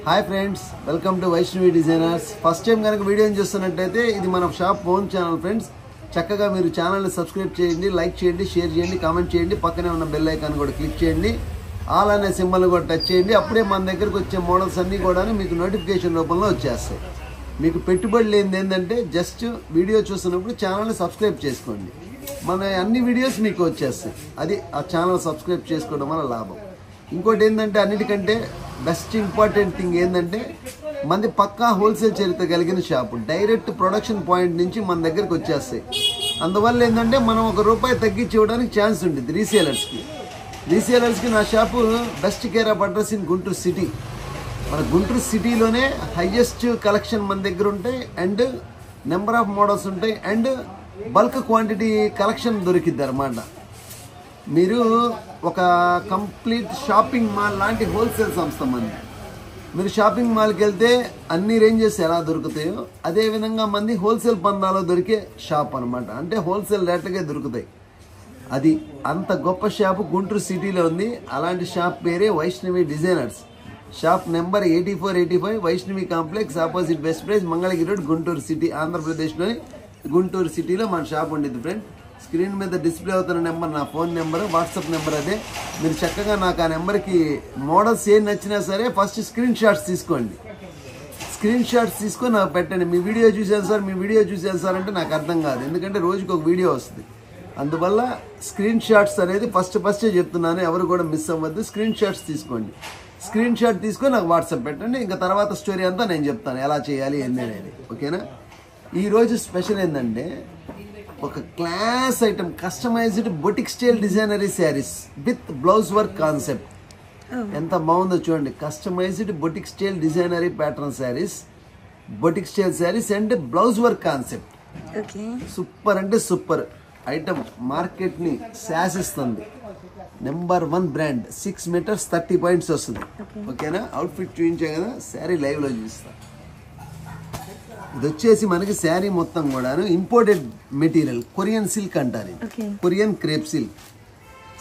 Hi friends, welcome to Vaishnavi designers. First time కనుక వీడియోని చూస్తున్నట్టయితే ఇది మన షాప్ ఓన్ ఛానల్ ఫ్రెండ్స్. చక్కగా మీరు ఛానల్ని సబ్స్క్రైబ్ చేయండి, లైక్ చేయండి, షేర్ చేయండి, కామెంట్ చేయండి. పక్కనే ఉన్న బెల్ ఐకాన్ కూడా క్లిక్ చేయండి, ఆల్ అనే సింబల్ కూడా టచ్ చేయండి. అప్పుడే మన దగ్గరకు వచ్చే మోడల్స్ అన్నీ కూడా మీకు నోటిఫికేషన్ రూపంలో వచ్చేస్తాయి. మీకు పెట్టుబడి లేనిది ఏంటంటే జస్ట్ వీడియో చూస్తున్నప్పుడు ఛానల్ని సబ్స్క్రైబ్ చేసుకోండి, మన అన్ని వీడియోస్ మీకు వచ్చేస్తాయి. అది ఆ ఛానల్ సబ్స్క్రైబ్ చేసుకోవడం వల్ల లాభం. ఇంకోటి ఏంటంటే అన్నిటికంటే బెస్ట్ ఇంపార్టెంట్ థింగ్ ఏంటంటే మనది పక్కా హోల్సేల్ చరిత్ర కలిగిన షాపు. డైరెక్ట్ ప్రొడక్షన్ పాయింట్ నుంచి మన దగ్గరకు వచ్చేస్తాయి. అందువల్ల ఏంటంటే మనం ₹1 తగ్గించి ఇవ్వడానికి ఛాన్స్ ఉంటుంది రీసేలర్స్కి. నా shop best care of address in Guntur city. మన గుంటూరు సిటీలోనే హైయెస్ట్ కలెక్షన్ మన దగ్గర ఉంటాయి, అండ్ నెంబర్ ఆఫ్ మోడల్స్ ఉంటాయి, అండ్ బల్క్ క్వాంటిటీ కలెక్షన్ దొరికిద్ది అన్నమాట. మీరు ఒక కంప్లీట్ షాపింగ్ మాల్ లాంటి హోల్సేల్ సంస్థ మంది. మీరు షాపింగ్ మాల్కి వెళ్తే అన్ని రేంజెస్ ఎలా దొరుకుతాయో అదేవిధంగా మంది హోల్సేల్ పందాలో దొరికే షాప్ అనమాట. అంటే హోల్సేల్ రేట్లకే దొరుకుతాయి. అది అంత గొప్ప షాపు గుంటూరు సిటీలో ఉంది. అలాంటి షాప్ పేరే Vaishnavi designers. Shop number 8485 Vaishnavi complex, opposite best price, Mangalagiri road, Guntur city, ఆంధ్రప్రదేశ్లోని గుంటూరు సిటీలో మన షాప్ ఉండేది ఫ్రెండ్. స్క్రీన్ మీద డిస్ప్లే అవుతున్న నెంబర్ నా ఫోన్ నెంబర్, వాట్సాప్ నెంబర్ అదే. మీరు చక్కగా నాకు ఆ నెంబర్కి మోడల్స్ ఏం నచ్చినా సరే ఫస్ట్ స్క్రీన్ షాట్స్ తీసుకోండి. స్క్రీన్ షాట్స్ తీసుకొని నాకు పెట్టండి. మీ వీడియో చూసాను సార్ అంటే నాకు అర్థం కాదు, ఎందుకంటే రోజుకి ఒక వీడియో వస్తుంది. అందువల్ల స్క్రీన్ షాట్స్ అనేది ఫస్టే చెప్తున్నాను, ఎవరు కూడా మిస్ అవ్వద్దు. స్క్రీన్ షాట్స్ తీసుకోండి. స్క్రీన్ షాట్ తీసుకొని నాకు వాట్సాప్ పెట్టండి. ఇంకా తర్వాత స్టోరీ అంతా నేను చెప్తాను ఎలా చేయాలి ఏంది అనేది. ఓకేనా? ఈరోజు స్పెషల్ ఏంటంటే ఒక class item, customised boutique style designery saris with blouse work concept. ఎంత బాగుందో చూడండి. Customised boutique style designery pattern saris, boutique style saris and blouse work concept. Super అంటే సూపర్ ఐటమ్. మార్కెట్ని శాసిస్తుంది. Number 1 brand. 6 మీటర్స్ 30 పాయింట్స్ వస్తుంది. ఓకేనా? అవుట్ఫిట్ చూపించే కదా, శారీ లైవ్లో చూపిస్తా. ఇది వచ్చేసి మనకి శారీ మొత్తం కూడాను ఇంపోర్టెడ్ మెటీరియల్, కొరియన్ సిల్క్ అంటారు, కొరియన్ క్రేప్ సిల్క్.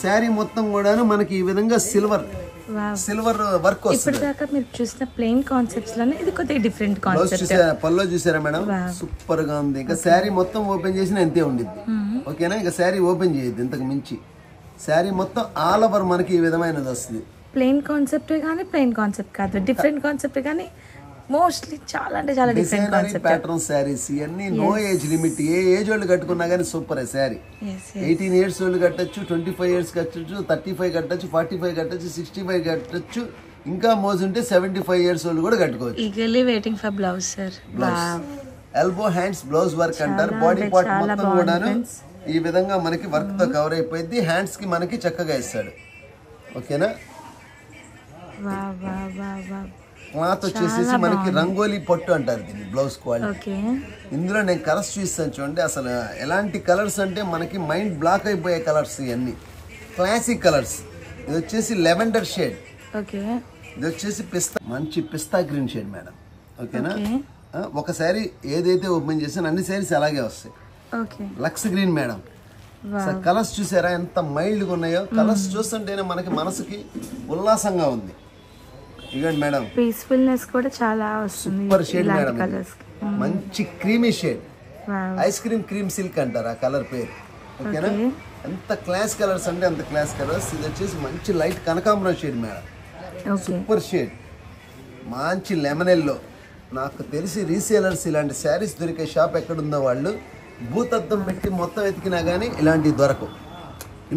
శారీ మొత్తం కూడాను మనకి ఈ విధంగా సిల్వర్ వర్క్ వస్తుంది. పల్లో చూసారా మేడం? సూపర్ గా ఉంది. ఇంకా శారీ మొత్తం ఓపెన్ చేసిన ఎంతే ఉండిద్ది. ఓకేనా? ఇంకా శారీ ఓపెన్ చేయొద్దు ఇంతకు మించి. శారీ మొత్తం ఆల్ ఓవర్ మనకి ఈ విధమైనది వస్తుంది. ప్లెయిన్ కాన్సెప్ట్ కానీ ప్లెయిన్ కాన్సెప్ట్ కాదు, డిఫరెంట్ కాన్సెప్ట్ కానీ మోస్ట్లీ చాలా అంటే చాలా డిఫరెంట్ కాన్సెప్ట్. ప్యాటర్న్ శారీస్ ఇవన్నీ నో ఏజ్ లిమిట్. ఏ ఏజ్ వాళ్ళు కట్టుకున్నా కానీ సూపర్. శారీ 18 ఇయర్స్ వాళ్ళు కట్టచ్చు, 25 ఇయర్స్ కట్టచ్చు, 35 కట్టచ్చు, 45 కట్టచ్చు, 65 కట్టచ్చు, ఇంకా మోజుంటే 75 ఇయర్స్ వాళ్ళు కూడా కట్టుకోవచ్చు. Eagerly waiting for blouse sir. Elbow hands blouse work అంటారు. బాడీ పార్ట్ మొత్తం కూడాను ఈ విధంగా మనకి వర్క్ తో కవర్ అయిపోయింది. హ్యాండ్స్ కి మనకి చక్కగా ఇస్తాడు. ఓకేనా? క్లాత్ వచ్చేసి మనకి రంగోలీ పట్టు అంటారు దీన్ని, బ్లౌజ్ క్వాలిటీ. ఇందులో నేను కలర్స్ చూస్తాను చూడండి. అసలు ఎలాంటి కలర్స్ అంటే మనకి మైండ్ బ్లాక్ అయిపోయే కలర్స్. ఇవన్నీ క్లాసిక్ కలర్స్. ఇది వచ్చేసి లెవెండర్ షేడ్, ఇది వచ్చేసి మంచి పిస్తా గ్రీన్ షేడ్ మేడం. ఓకేనా? ఒక శారీ ఏదైతే ఓపెన్ చేసానో అన్ని శారీస్ అలాగే వస్తాయి. Lux green madam. కలర్స్ చూసారా ఎంత మైల్డ్ గా ఉన్నాయో? కలర్స్ చూస్తుంటేనే మనకి మనసుకి ఉల్లాసంగా ఉంది. ఇవ్వండి మేడం, పీస్ఫుల్నెస్ కూడా చాలా వస్తుంది. Super shade madam. మంచి creamy shade, ice cream silk అంటారు ఆ కలర్ పేరు. ఓకేనా? ఎంత క్లాస్ కలర్స్ అంటే అంత క్లాస్ కలర్స్. ఇది వచ్చేసి మంచి లైట్ కనకాంబరం షేడ్ మేడం. సూపర్ షేడ్, మంచి లెమన్ ఎల్లో. నాకు తెలిసి రీసేలర్స్ ఇలాంటి శారీస్ దొరికే షాప్ ఎక్కడుందో వాళ్ళు భూతత్వం పెట్టి మొత్తం ఎతికినా కానీ ఇలాంటివి దొరకవు.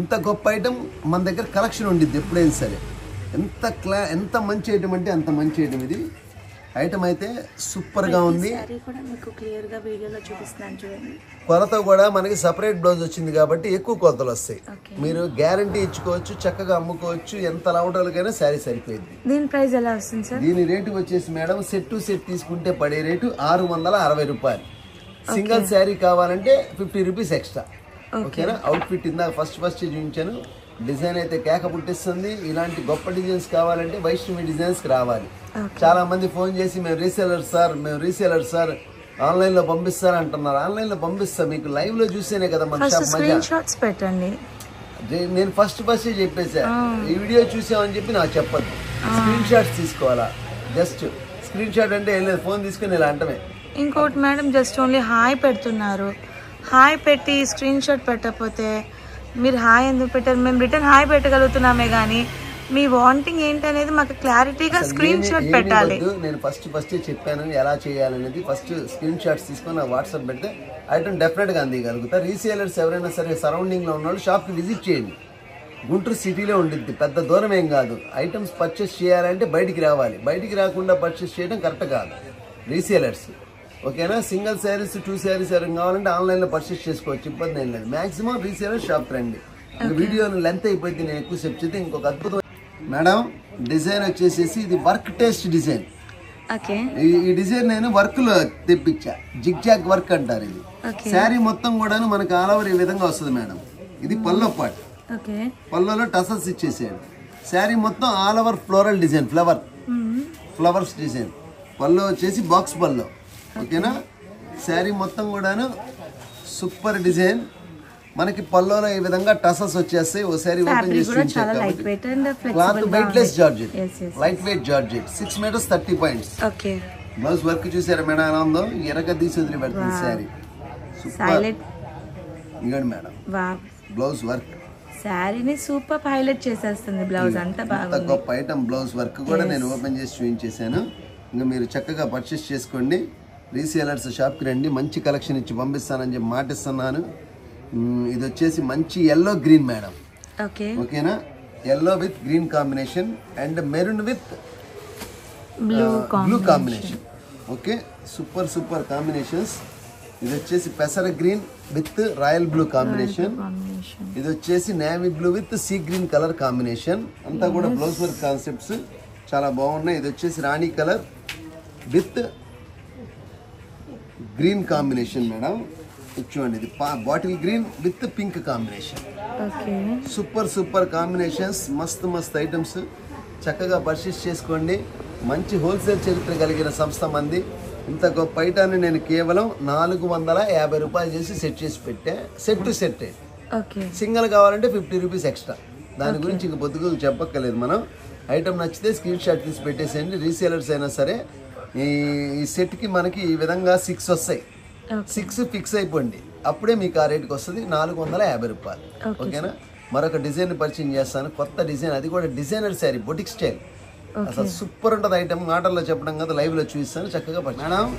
ఇంత గొప్ప ఐటమ్ మన దగ్గర కలెక్షన్ ఉండిద్ది ఎప్పుడైనా సరే. ఎంత మంచి ఐటమ్ అంటే అంత మంచి ఐటమ్. ఇది ఐటమ్ అయితే సూపర్ గా ఉంది. కొలత కూడా మనకి సపరేట్ బ్లౌజ్ వచ్చింది కాబట్టి ఎక్కువ కొలతలు వస్తాయి. మీరు గ్యారంటీ ఇచ్చుకోవచ్చు, చక్కగా అమ్ముకోవచ్చు. ఎంత లావుటోళ్ళకైనా శారీ సరిపోయింది. దీని ప్రైస్ ఎలా వస్తుంది సార్? దీని రేటు వచ్చేసి మేడం సెట్ టు సెట్ తీసుకుంటే పడే రేటు ₹660. సింగిల్ శారీ కావాలంటే 50 రూపీస్ ఎక్స్ట్రా. ఓకేనా? అవుట్ఫిట్ ఇందాక ఫస్ట్ చూపించాను. డిజైన్ అయితే కేక పుట్టిస్తుంది. ఇలాంటి గొప్ప డిజైన్స్ కావాలంటే వైష్ణవి డిజైన్స్ కి రావాలి. చాలా మంది ఫోన్ చేసి మేము రీసేలర్ సార్ ఆన్లైన్ లో పంపిస్తారు అంటున్నారు. ఆన్లైన్ లో పంపిస్తా, మీకు లైవ్ లో చూస్తేనే కదా మన షాప్ పెట్టండి. నేను ఫస్ట్ చెప్పేసా, ఈ వీడియో చూసామని చెప్పి నాకు చెప్పద్దు. స్క్రీన్ షాట్స్ తీసుకోవాలా? జస్ట్ స్క్రీన్ షాట్ అంటే ఏం లేదు, ఫోన్ తీసుకుని ఇలా అంటమే. ఇంకోటి మేడం, జస్ట్ ఓన్లీ హాయ్ పెడుతున్నారు. హాయ్ పెట్టి స్క్రీన్ షాట్ పెట్టకపోతే మీరు హాయ్ ఎందుకు పెట్టారు? మేము రిటర్న్ హాయ్ పెట్టగలుగుతున్నామే కానీ మీ వాంటింగ్ ఏంటి అనేది మాకు క్లారిటీగా స్క్రీన్ షాట్ పెట్టాలి. నేను ఫస్ట్ చెప్పాను ఎలా చేయాలనేది. ఫస్ట్ స్క్రీన్ షాట్స్ తీసుకొని వాట్సాప్ పెడితే ఐటమ్ డెఫినెట్గా అందగలుగుతా. రీసేలర్స్ ఎవరైనా సరే సరౌండింగ్లో ఉన్న వాళ్ళు షాప్కి విజిట్ చేయండి. గుంటూరు సిటీలో ఉండిద్ది, పెద్ద దూరం ఏం కాదు. ఐటమ్స్ పర్చేస్ చేయాలంటే బయటికి రావాలి, బయటికి రాకుండా పర్చేస్ చేయడం కరెక్ట్ కాదు. రీసేలర్స్ ఓకేనా? సింగిల్ శారీస్ 2 శారీస్ ఎవరైనా కావాలంటే ఆన్లైన్లో పర్చేస్ చేసుకోవచ్చు, ఇబ్బంది ఏం లేదు. మాక్సిమం రీసేలర్ షాప్ రండి. వీడియోని లెంత్ అయిపోయింది, నేను ఎక్కువ చెప్తే. ఇంకొక అద్భుతం మేడం డిజైన్ వచ్చేసేసి ఇది వర్క్ టేస్ట్ డిజైన్. ఈ డిజైన్ నేను వర్క్ లో తెప్పించా, జిగ్ జాగ్ వర్క్ అంటారు. ఇది శారీ మొత్తం కూడా మనకు ఆల్ ఓవర్ ఈ విధంగా వస్తుంది మేడం. ఇది పల్లో పార్ట్, పల్లోలో టసల్స్ ఇచ్చేసాడు. శారీ మొత్తం all over floral design, flowers design. Pallu వచ్చేసి బాక్స్ పల్లో, ఓకేనా? శారీ మొత్తం కూడాను సూపర్ డిజైన్. మనకి పల్లోలో ఈ విధంగా టసల్స్ వచ్చేస్తాయి. ఓసారి ఓపెన్ చేసి cloth weightless georgette, light weight georgette, 6 metres 30 points. Blouse work చూసారా మేడం ఎలా ఉందో? ఎరగ తీసి వదిలి పెడుతుంది శారీ. సూపర్ ఇవ్వండి మేడం బ్లౌజ్ వర్క్. శారీని సూపర్ హైలైట్ చేసేస్తుంది బ్లౌజ్ అంతా బాగా. గొప్ప ఐటమ్ బ్లౌజ్ వర్క్ కూడా నేను ఓపెన్ చేసి చూపించేసాను. ఇంకా మీరు చక్కగా పర్చేస్ చేసుకోండి. రీసేలర్స్ షాప్కి రండి, మంచి కలెక్షన్ ఇచ్చి పంపిస్తానని చెప్పి మాటిస్తున్నాను. ఇది వచ్చేసి మంచి ఎల్లో గ్రీన్ మేడం, ఓకేనా? Yellow with green combination and maroon with blue combination. Okay, super combinations. ఇది వచ్చేసి పెసర green with royal blue combination. ఇది వచ్చేసి navy blue with sea green colour combination. అంతా కూడా బ్లౌజ్ వర్క్ కాన్సెప్ట్స్ చాలా బాగున్నాయి. ఇది వచ్చేసి rani colour with green combination madam. చూడండి, ఇది bottle green with pink combination. Super combinations, మస్తు ఐటమ్స్. చక్కగా పర్చేస్ చేసుకోండి. మంచి హోల్సేల్ చరిత్ర కలిగిన సంస్థ మంది. ఇంత గొప్ప ఐటాన్ని నేను కేవలం 450 రూపాయలు చేసి సెట్ చేసి పెట్టా. Set to set. సింగిల్ కావాలంటే 50 రూపీస్ ఎక్స్ట్రా. దాని గురించి ఇంక పొద్దుగా చెప్పక్కర్లేదు. మనం ఐటమ్ నచ్చితే స్క్రీన్ షాట్ తీసి పెట్టేసేయండి. రీసేలర్స్ అయినా సరే ఈ సెట్కి మనకి ఈ విధంగా 6 వస్తాయి. 6 ఫిక్స్ అయిపోండి, అప్పుడే మీకు ఆ రేటుకి వస్తుంది. 450 రూపాయలు, ఓకేనా? మరొక డిజైన్ పరిచయం చేస్తాను, కొత్త డిజైన్. అది కూడా డిజైనర్ శారీ, బొటిక్ స్టైల్. అసలు సూపర్ ఉంటుంది ఐటమ్. మాటల్లో చెప్పడం కదా, లైవ్లో చూపిస్తాను. చక్కగా madam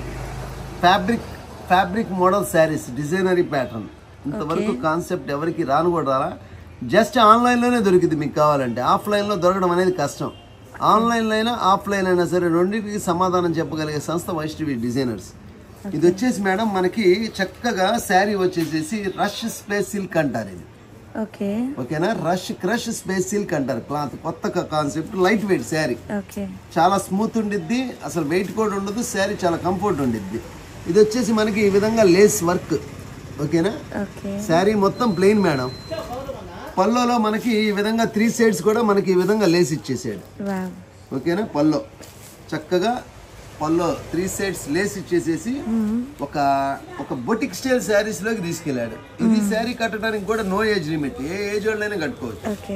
fabric model saris, designery pattern. ఇంతవరకు కాన్సెప్ట్ ఎవరికి రాను కూడా రాలా. జస్ట్ ఆన్లైన్లోనే దొరికింది మీకు కావాలంటే. ఆఫ్లైన్లో దొరకడం అనేది కష్టం. ఆన్లైన్లో అయినా ఆఫ్లైన్ అయినా సరే రెండింటికి సమాధానం చెప్పగలిగే సంస్థ వైష్ణవి డిజైనర్స్. ఇది వచ్చేసి మేడం మనకి చక్కగా శారీ వచ్చేసేసి రష్ స్పేస్ సిల్క్ అంటారు. ఇది ఓకేనా? క్రష్ స్పేస్ సిల్క్ అంటారు. క్లాత్ కొత్త కాన్సెప్ట్, లైట్ వెయిట్ శారీ, చాలా స్మూత్ ఉండిద్ది, అసలు వెయిట్ కూడా ఉండదు. శారీ చాలా కంఫర్ట్ ఉండిద్ది. ఇది వచ్చేసి మనకి ఈ విధంగా లేస్ వర్క్, ఓకేనా? శారీ మొత్తం ప్లెయిన్ మేడం. పల్లోలో మనకి ఈ విధంగా 3 సైడ్స్ కూడా మనకి ఈ విధంగా లేస్ ఇచ్చేసాడు, ఓకేనా? పల్లో చక్కగా పల్లో 3 సైడ్స్ లేస్ ఇచ్చేసేసి ఒక బొటిక్ స్టైల్ శారీస్ లోకి తీసుకెళ్లాడు. ఇది శారీ కట్టడానికి కూడా నో ఏజ్ లిమిట్, ఏ ఏజ్ వాళ్ళైనా కట్టుకోవచ్చు.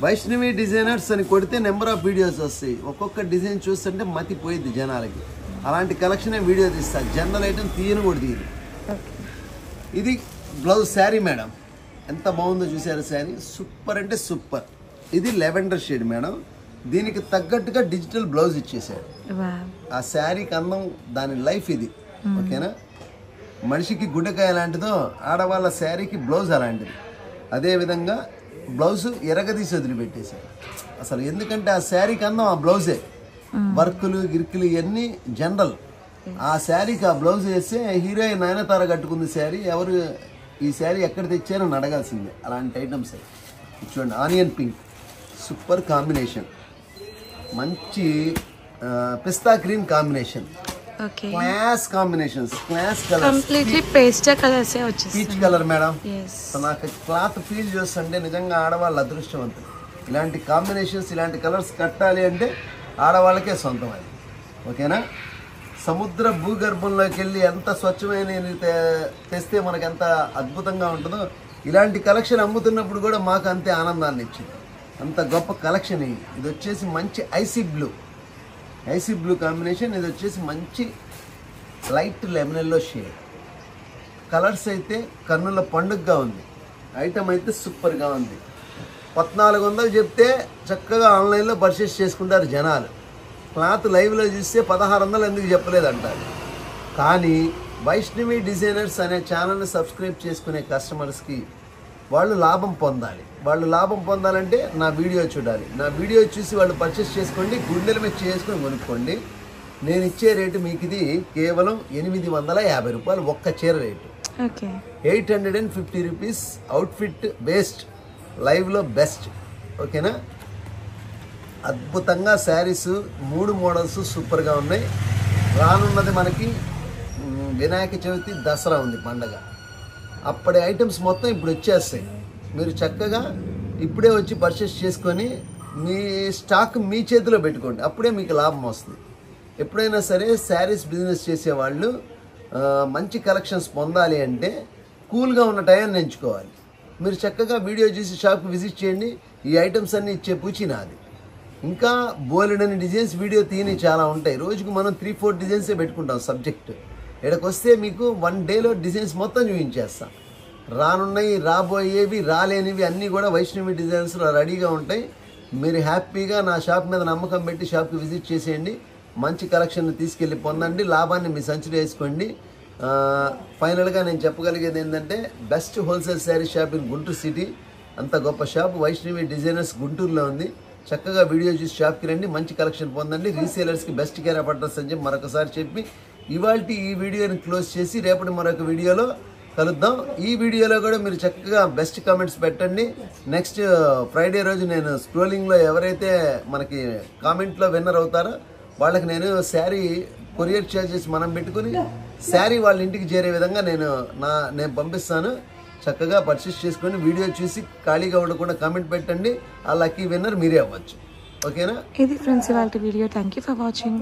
వైష్ణవి డిజైనర్స్ అని కొడితే నెంబర్ ఆఫ్ వీడియోస్ వస్తాయి. ఒక్కొక్క డిజైన్ చూస్తుంటే మతి పోయిద్ది జనాలకి. అలాంటి కలెక్షన్ వీడియో తీస్తారు. జనరల్ ఐటమ్ తీయను కూడా తీయదు. ఇది బ్లౌజ్ శారీ మేడం, ఎంత బాగుందో చూసారు శారీ. సూపర్ అంటే సూపర్. ఇది లెవెండర్ షేడ్ మేడం. దీనికి తగ్గట్టుగా డిజిటల్ బ్లౌజ్ ఇచ్చేసాడు. ఆ శారీకి అందం, దాని లైఫ్ ఇది, ఓకేనా? మనిషికి గుండెకాయ లాంటిదో ఆడవాళ్ళ శారీకి బ్లౌజ్ అలాంటిది. అదేవిధంగా బ్లౌజ్ ఎరగదీసి వదిలిపెట్టేశాడు అసలు. ఎందుకంటే ఆ శారీకి అందం ఆ బ్లౌజే. వర్కులు గిర్కులు ఇవన్నీ జనరల్. ఆ శారీకి ఆ బ్లౌజ్ వేస్తే హీరోయిన్ నయనతార కట్టుకుంది శారీ. ఎవరు ఈ శారీ ఎక్కడ తెచ్చారని అడగాల్సిందే. అలాంటి ఐటమ్స్ చూడండి. ఆనియన్ పింక్ సూపర్ కాంబినేషన్, మంచి pista green combination, class combinations, class colours, peach colour madam. నాకు క్లాత్ ఫీల్ చేస్తుంటే నిజంగా ఆడవాళ్ళ అదృష్టవంతులు. ఇలాంటి కాంబినేషన్స్, ఇలాంటి కలర్స్ కట్టాలి అంటే ఆడవాళ్ళకే సొంతం అది, ఓకేనా? సముద్ర భూగర్భంలోకి వెళ్ళి ఎంత స్వచ్ఛమైన తెస్తే మనకు ఎంత అద్భుతంగా ఉంటుందో, ఇలాంటి కలెక్షన్ అమ్ముతున్నప్పుడు కూడా మాకు అంతే ఆనందాన్ని ఇచ్చింది. అంత గొప్ప కలెక్షన్. ఇది వచ్చేసి మంచి IC blue, IC blue combination. ఇది వచ్చేసి మంచి light lemon yellow shade. Colours అయితే కన్నుల పండుగగా ఉంది. ఐటమ్ అయితే సూపర్గా ఉంది. 1400 చెప్తే చక్కగా ఆన్లైన్లో పర్చేస్ చేసుకుంటారు జనాలు. క్లాత్ లైవ్లో చూస్తే 1600 ఎందుకు చెప్పలేదంటారు. కానీ వైష్ణవి డిజైనర్స్ అనే ఛానల్ని సబ్స్క్రైబ్ చేసుకునే కస్టమర్స్కి వాళ్ళు లాభం పొందాలి. వాళ్ళు లాభం పొందాలంటే నా వీడియో చూడాలి. నా వీడియో చూసి వాళ్ళు పర్చేస్ చేసుకోండి, గుండెల మీద చేసుకొని కొనుక్కోండి. నేను ఇచ్చే రేటు మీకు ఇది కేవలం 850 రూపాయలు ఒక్క చీర రేటు. 850 రూపీస్ అవుట్ఫిట్ బేస్ట్, లైవ్లో బెస్ట్. ఓకేనా? అద్భుతంగా శారీస్ 3 మోడల్స్ సూపర్గా ఉన్నాయి. రానున్నది మనకి వినాయక చవితి, దసరా ఉంది పండగ. అప్పటి ఐటమ్స్ మొత్తం ఇప్పుడు వచ్చేస్తాయి. మీరు చక్కగా ఇప్పుడే వచ్చి పర్చేస్ చేసుకొని మీ స్టాక్ మీ చేతిలో పెట్టుకోండి. అప్పుడే మీకు లాభం వస్తుంది. ఎప్పుడైనా సరే శారీస్ బిజినెస్ చేసేవాళ్ళు మంచి కలెక్షన్స్ పొందాలి అంటే కూల్గా ఉన్న టైంని ఎంచుకోవాలి. మీరు చక్కగా వీడియో చూసి షాప్కి విజిట్ చేయండి. ఈ ఐటమ్స్ అన్నీ ఇచ్చే పూచి నాది. ఇంకా బోలెడని డిజైన్స్ వీడియో తీయని చాలా ఉంటాయి. రోజుకు మనం 3-4 డిజైన్సే పెట్టుకుంటాం సబ్జెక్ట్. ఇక్కడికి వస్తే మీకు 1 డేలో డిజైన్స్ మొత్తం చూపించేస్తాం. రానున్నాయి, రాబోయేవి, రాలేనివి అన్నీ కూడా వైష్ణవి డిజైన్స్లో రెడీగా ఉంటాయి. మీరు హ్యాపీగా నా షాప్ మీద నమ్మకం పెట్టి షాప్కి విజిట్ చేసేయండి. మంచి కలెక్షన్ తీసుకెళ్ళి పొందండి, లాభాన్ని మీ సంచిలో వేసుకోండి. ఫైనల్గా నేను చెప్పగలిగేది ఏంటంటే best wholesale sari shop in Guntur city. అంత గొప్ప షాప్ వైష్ణవి డిజైనర్స్ గుంటూరులో ఉంది. చక్కగా వీడియో చూసి షాప్కి రండి, మంచి కలెక్షన్ పొందండి. రీసేలర్స్కి బెస్ట్ కేర్ ఆఫ్ అడ్రస్ అని చెప్పి మరొకసారి చెప్పి ఇవాల్టి ఈ వీడియోని క్లోజ్ చేసి రేపటి మరొక వీడియోలో కలుద్దాం. ఈ వీడియోలో కూడా మీరు చక్కగా బెస్ట్ కామెంట్స్ పెట్టండి. నెక్స్ట్ ఫ్రైడే రోజు నేను స్క్రోలింగ్లో ఎవరైతే మనకి కామెంట్లో విన్నర్ అవుతారో వాళ్ళకి నేను శారీ కొరియర్ చార్జెస్ మనం పెట్టుకుని శారీ వాళ్ళ ఇంటికి చేరే విధంగా నేను పంపిస్తాను. చక్కగా పర్చేస్ చేసుకొని వీడియో చూసి ఖాళీగా ఉండకుండా కామెంట్ పెట్టండి. ఆ లక్కీ విన్నర్ మీరే అవ్వచ్చు. ఓకేనా? ఇది ఫ్రెండ్స్ ఇవాళ video. Thank you for watching.